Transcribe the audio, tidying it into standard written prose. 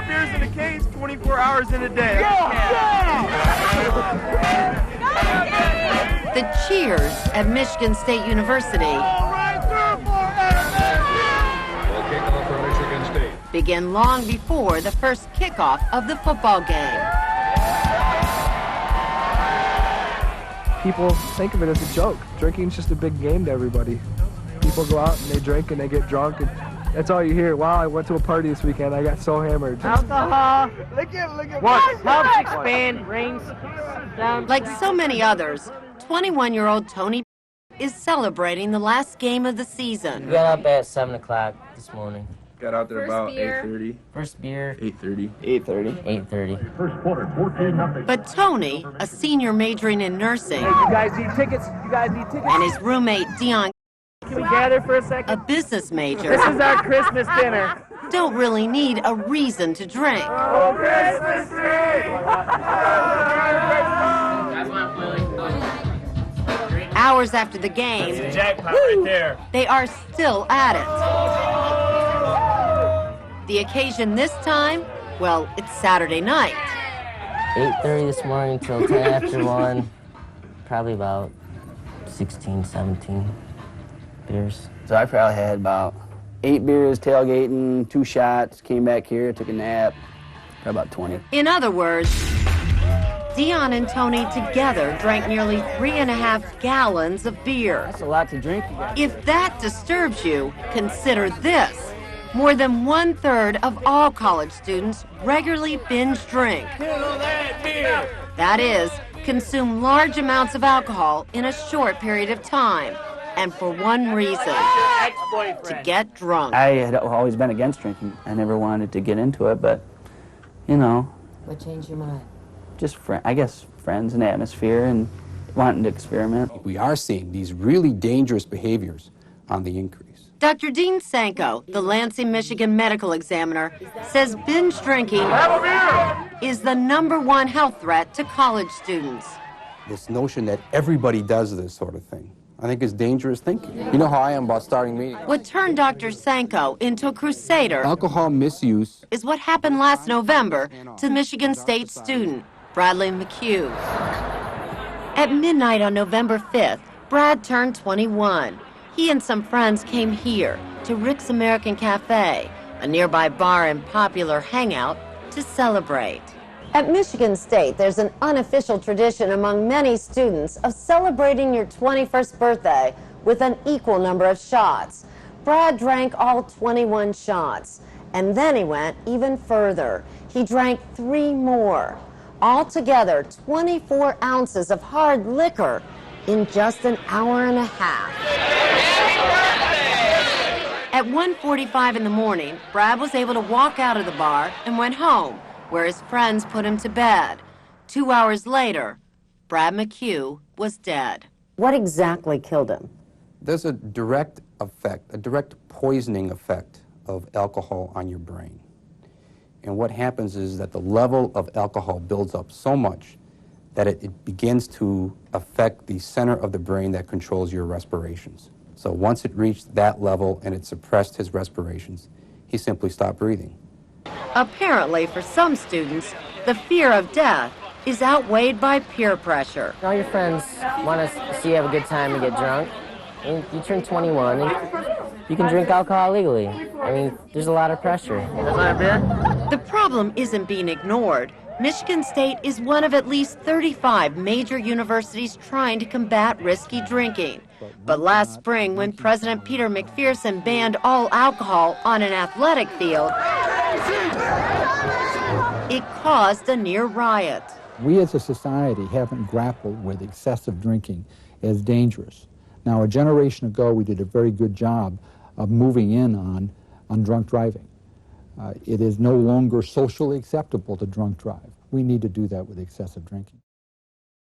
beers in a case 24 hours in a day. The cheers at Michigan State University begin long before the first kickoff of the football game. People think of it as a joke. Drinking's just a big game to everybody. People go out and they drink and they get drunk, and that's all you hear. Wow, I went to a party this weekend. I got so hammered. Alcohol. Look at What? Helps expand, brings down. Like so many others, 21-year-old Tony is celebrating the last game of the season. We got up at 7 o'clock this morning. Got out there about 8:30. First beer. 8:30. 8:30. First quarter, 14-0. But Tony, a senior majoring in nursing, You guys need tickets? You guys need tickets? and his roommate Dion, Can we gather for a second? a business major, This is our Christmas dinner. don't really need a reason to drink. Oh, Christmas tree! Hours after the game, Jackpot right there. they are still at it. The occasion this time, well, it's Saturday night. 8:30 this morning till 10 after 1. Probably about 16, 17 beers. So I probably had about 8 beers, tailgating, 2 shots, came back here, took a nap, probably about 20. In other words, Dion and Tony together drank nearly 3.5 gallons of beer. That's a lot to drink, you guys. If that disturbs you, consider this. More than 1/3 of all college students regularly binge drink. That is, consume large amounts of alcohol in a short period of time, and for one reason, to get drunk. I had always been against drinking. I never wanted to get into it, but, you know, What changed your mind? just, I guess, friends and atmosphere and wanting to experiment. We are seeing these really dangerous behaviors on the increase. Dr. Dean Sanko, the Lansing, Michigan medical examiner, says binge drinking is the #1 health threat to college students. This notion that everybody does this sort of thing, I think is dangerous thinking. You know how I am about starting meetings. What turned Dr. Sanko into a crusader Alcohol misuse. is what happened last November to Michigan State student Bradley McHugh. At midnight on November 5th, Brad turned 21. He and some friends came here to Rick's American Cafe, a nearby bar and popular hangout, to celebrate. At Michigan State, there's an unofficial tradition among many students of celebrating your 21st birthday with an equal number of shots. Brad drank all 21 shots, and then he went even further. He drank 3 more. Altogether, 24 ounces of hard liquor in just an hour and a half. At 1:45 in the morning, Brad was able to walk out of the bar and went home, where his friends put him to bed. 2 hours later, Brad McHugh was dead. What exactly killed him? There's a direct effect, a direct poisoning effect of alcohol on your brain. And what happens is that the level of alcohol builds up so much that it begins to affect the center of the brain that controls your respirations. So once it reached that level and it suppressed his respirations, he simply stopped breathing. Apparently, for some students, the fear of death is outweighed by peer pressure. All your friends want to see you have a good time and get drunk. And you turn 21 and you can drink alcohol legally. I mean, there's a lot of pressure. The problem isn't being ignored. Michigan State is one of at least 35 major universities trying to combat risky drinking. But last spring, when President Peter McPherson banned all alcohol on an athletic field, it caused a near riot. We as a society haven't grappled with excessive drinking as dangerous. Now, a generation ago, we did a very good job of moving in on drunk driving. It is no longer socially acceptable to drunk drive. We need to do that with excessive drinking.